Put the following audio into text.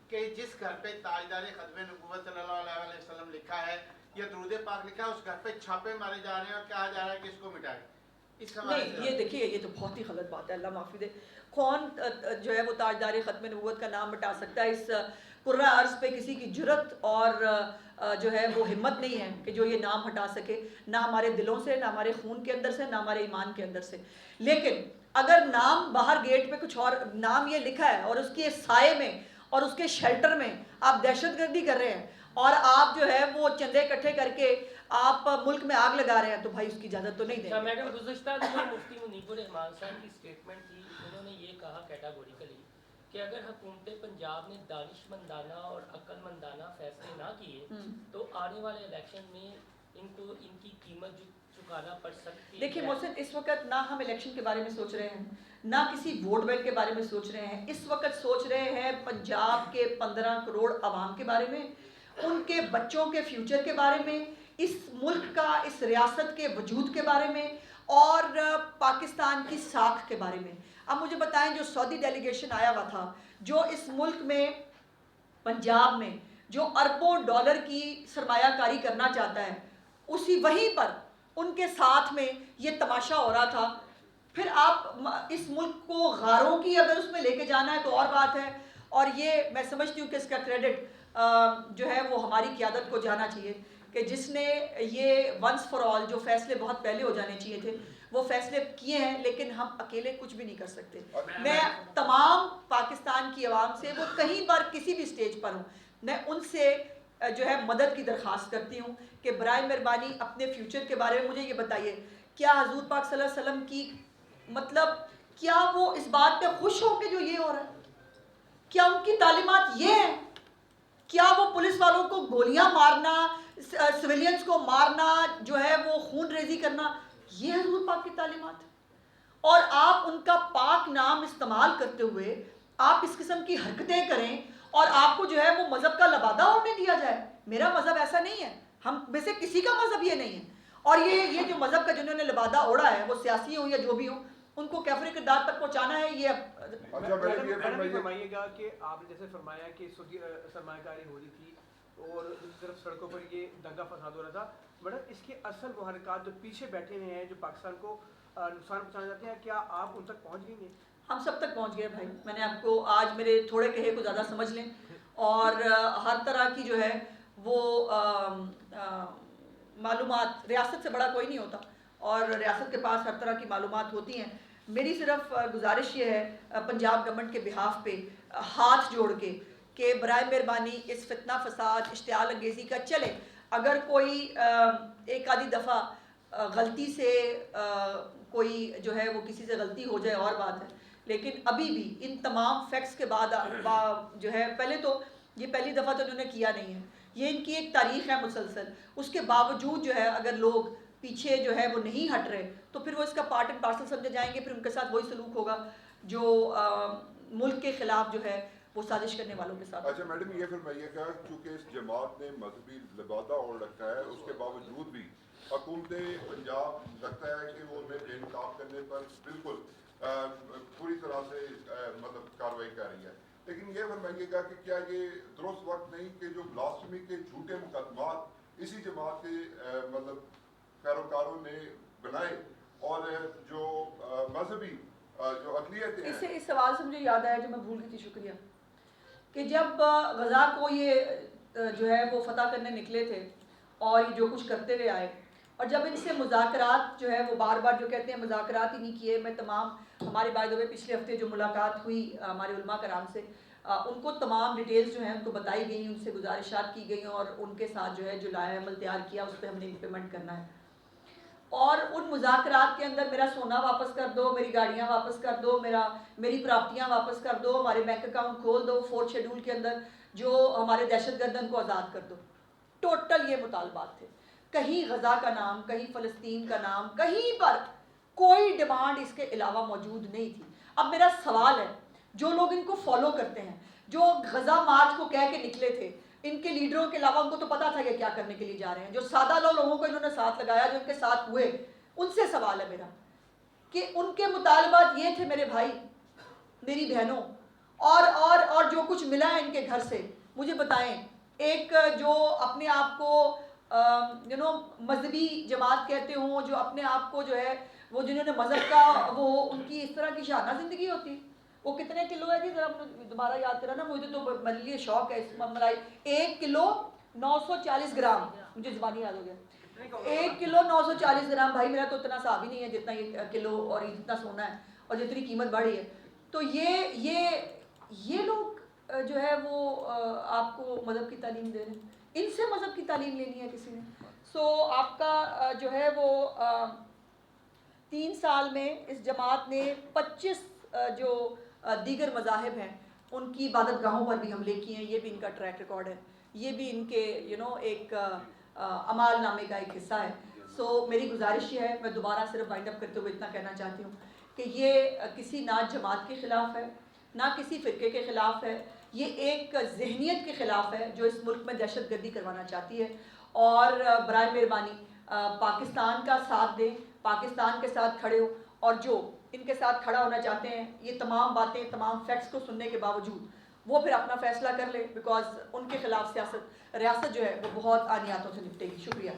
कि जिस घर पे ताजदार खत्म नबूवत सल्लल्लाहु अलैहि वसल्लम लिखा है या दुरूद पाक लिखा है, उस घर पे छापे मारे जा रहे हैं और कहा जा रहा है कि इसको मिटाएं। इस हवाले नहीं, से ये देखिए, ये तो बहुत ही गलत बात है, अल्लाह माफ़ी दे। कौन जो है वो ताजदार ख़त्म नबूवत का नाम मिटा सकता है? इस कुर्रा अर्ज़ पे किसी की जुरत और जो है वो हिम्मत नहीं है कि जो ये नाम हटा सके, ना हमारे दिलों से, ना हमारे खून के अंदर से, ना हमारे ईमान के अंदर से। लेकिन अगर नाम बाहर गेट पे कुछ और नाम ये लिखा है और उसके साए में और उसके शेल्टर में आप दहशतगर्दी कर रहे हैं और आप जो है वो चंदे इकट्ठे करके आप मुल्क में आग लगा रहे हैं, तो भाई उसकी इजाज़त तो नहीं देंगे। मैडम, गुज़िश्ता दिनों मुफ्ती मुनीबुर रहमान साहब की स्टेटमेंट थी, उन्होंने ये कहा कैटेगोरिकली कि अगर हुकूमत पंजाब ने दानिशमंदाना और अक्लमंदाना फैसले ना किए तो आने वाले इलेक्शन में इनको इनकी कीमत चुकाना पड़ सकती है। देखिए मोहसिन, इस वक्त ना हम इलेक्शन के बारे में सोच रहे हैं, ना किसी वोट बैंक के बारे में सोच रहे हैं। इस वक्त सोच रहे हैं पंजाब के 15 करोड़ आवाम के बारे में, उनके बच्चों के फ्यूचर के बारे में, इस मुल्क का, इस रियासत के वजूद के बारे में और पाकिस्तान की साख के बारे में। अब मुझे बताएं, जो सऊदी डेलीगेशन आया हुआ था, जो इस मुल्क में पंजाब में जो अरबों डॉलर की सरमायाकारी करना चाहता है, उसी वहीं पर उनके साथ में ये तमाशा हो रहा था। फिर आप इस मुल्क को गारों की अगर उसमें लेके जाना है तो और बात है, और ये मैं समझती हूँ कि इसका क्रेडिट जो है वो हमारी क़यादत को जाना चाहिए कि जिसने ये वंस फॉर ऑल जो फैसले बहुत पहले हो जाने चाहिए थे वो फैसले किए हैं, लेकिन हम अकेले कुछ भी नहीं कर सकते। मैं तमाम पाकिस्तान की आवाम से, वो कहीं बार किसी भी स्टेज पर हूँ, मैं उनसे जो है मदद की दरख्वास्त करती हूँ कि बराए मेहरबानी अपने फ्यूचर के बारे में मुझे ये बताइए, क्या हजूर पाक सल्लल्लाहु अलैहि वसल्लम की मतलब क्या वो इस बात पे खुश हो कि जो ये हो रहा है? क्या उनकी तालीमात ये है? क्या वो पुलिस वालों को गोलियां मारना, सिविलियंस को मारना, जो है वो खून रेजी करना, ये है हजूर पाक की तालीमात? और आप उनका पाक नाम इस्तेमाल करते हुए आप इस किस्म की हरकतें करें और आपको जो है वो मजहब का लबादा ओढ़ने दिया जाए। मेरा मजहब ऐसा नहीं है, हम में से किसी का मजहब ये नहीं है। और ये जो मजहब का जिन्होंने लबादा ओढ़ा है, वो सियासी हो या जो भी हो, उनको कैफरे किरदार तक पहुंचाना है। ये मैडम ये फरमाइएगा कि आपने जैसे फरमाया कि सरमायाकारी हो रही थी और दूसरी तरफ सड़कों पर ये दंगा फसाद हो रहा था, मैडम इसके असल मुहर्रिकात जो पीछे बैठे हुए हैं, जो पाकिस्तान को नुकसान पहुँचाना चाहते हैं, क्या आप उन तक पहुँच गई हैं? हम सब तक पहुंच गए भाई। मैंने आपको आज मेरे थोड़े कहे को ज़्यादा समझ लें, और हर तरह की जो है वो मालूमात, रियासत से बड़ा कोई नहीं होता और रियासत के पास हर तरह की मालूमात होती हैं। मेरी सिर्फ गुजारिश ये है पंजाब गवर्नमेंट के बिहाफ पे हाथ जोड़ के कि बराए मेहरबानी इस फितना फसाद इश्तियाल अंगेज़ी का चले। अगर कोई एक आधी दफ़ा गलती से कोई जो है वो किसी से गलती हो जाए और बात है, लेकिन अभी भी इन तमाम फैक्ट्स के बाद जो है, पहले तो ये पहली दफ़ा तो इन्होंने किया नहीं है, ये इनकी एक तारीख़ है मुसलसल। उसके बावजूद जो है अगर लोग पीछे जो है वो नहीं हट रहे तो फिर वो इसका पार्ट एंड पार्सल समझे जाएंगे, फिर उनके साथ वही सलूक होगा जो मुल्क के खिलाफ जो है वो साजिश करने वालों के साथ। अच्छा मैडम, ये फरमाइएगा, चूँकि इस जमात ने मजहबी लिबादा ओढ़ रखा है, उसके बावजूद भी हुकूमत पंजाब लगता है कि वो उन्हें बेनकाब करने पर बिल्कुल पूरी तरह से मतलब कार्रवाई कर रही है। लेकिन ये फरमाइएगा कि क्या ये दुरुस्त वक्त नहीं कि जो ब्लास्फेमी के झूठे मुकदमात इसी जमात के मतलब पैरोकारों ने बनाए और जो मजहबी जो अक़लियतें हैं। इससे इस सवाल से मुझे याद आया जो मैं भूल गई थी, शुक्रिया, कि जब गज़ा को ये जो है वो फतह करने निकले थे और ये जो कुछ करते हुए आए, और जब इनसे मुज़ाकरात जो है वो बार बार जो कहते हैं मुज़ाकरात ही नहीं किए, मैं तमाम हमारी बाय द वे पिछले हफ्ते जो मुलाकात हुई हमारे उलमा कराम से, उनको तमाम डिटेल्स जो हैं उनको बताई गई, उनसे गुजारिशात की गई और उनके साथ जो है जो लाया अमल तैयार किया उस पर हमने इम्प्लीमेंट करना है। और उन मुज़ाकरात के अंदर मेरा सोना वापस कर दो, मेरी गाड़ियाँ वापस कर दो, मेरी प्रॉपर्टियाँ वापस कर दो, हमारे बैंक अकाउंट खोल दो, 4th शेड्यूल के अंदर जो हमारे दहशतगर्द को आज़ाद कर दो। टोटल ये मुतालबात थे, कहीं गज़ा का नाम, कहीं फ़लस्तीन का नाम, कहीं पर कोई डिमांड इसके अलावा मौजूद नहीं थी। अब मेरा सवाल है, जो लोग इनको फॉलो करते हैं, जो गज़ा मार्च को कह के निकले थे, इनके लीडरों के अलावा उनको तो पता था कि क्या करने के लिए जा रहे हैं, जो सादा लोगों को इन्होंने साथ लगाया, जो इनके साथ हुए, उनसे सवाल है मेरा कि उनके मुतालबात ये थे मेरे भाई, मेरी बहनों, और जो कुछ मिला है इनके घर से, मुझे बताएं, एक जो अपने आप को मजहबी जमात कहते हों, जो अपने आप को जो है वो जिन्होंने मजहब का वो उनकी इस तरह की शाना ज़िंदगी होती है, वो कितने किलो है जी, ज़रा दोबारा याद करा ना, मुझे तो मेरे लिए शौक है इस मलाई। 1 किलो 940 ग्राम, मुझे ज़बानी याद हो गया, 1 किलो 940 ग्राम। भाई मेरा तो इतना सा भी नहीं है जितना ये किलो और इतना सोना है और जितनी कीमत बढ़ी है। तो ये लोग जो है वो आपको मज़हब की तालीम दे रहे हैं, इनसे मज़हब की तालीम लेनी है किसी ने। सो आपका जो है वो 3 साल में इस जमात ने 25 जो दीगर मज़ाहिब हैं उनकी इबादत गाहों पर भी हमले किए हैं, ये भी इनका ट्रैक रिकॉर्ड है, ये भी इनके एक अमाल नामे का एक हिस्सा है। सो मेरी गुजारिश ये है, मैं दोबारा सिर्फ वाइंड अप करते हुए इतना कहना चाहती हूँ कि ये किसी ना जमात के ख़िलाफ़ है, ना किसी फ़िरके के ख़िलाफ़ है, ये एक जहनीत के ख़िलाफ़ है जो इस मुल्क में दहशत गर्दी करवाना चाहती है। और बराए मेहरबानी पाकिस्तान का साथ दें, पाकिस्तान के साथ खड़े हो, और जो इनके साथ खड़ा होना चाहते हैं ये तमाम बातें, तमाम फैक्ट्स को सुनने के बावजूद वो फिर अपना फ़ैसला कर ले, बिकॉज उनके ख़िलाफ़ रियासत जो है वो बहुत आनियातों से निपटेगी। शुक्रिया।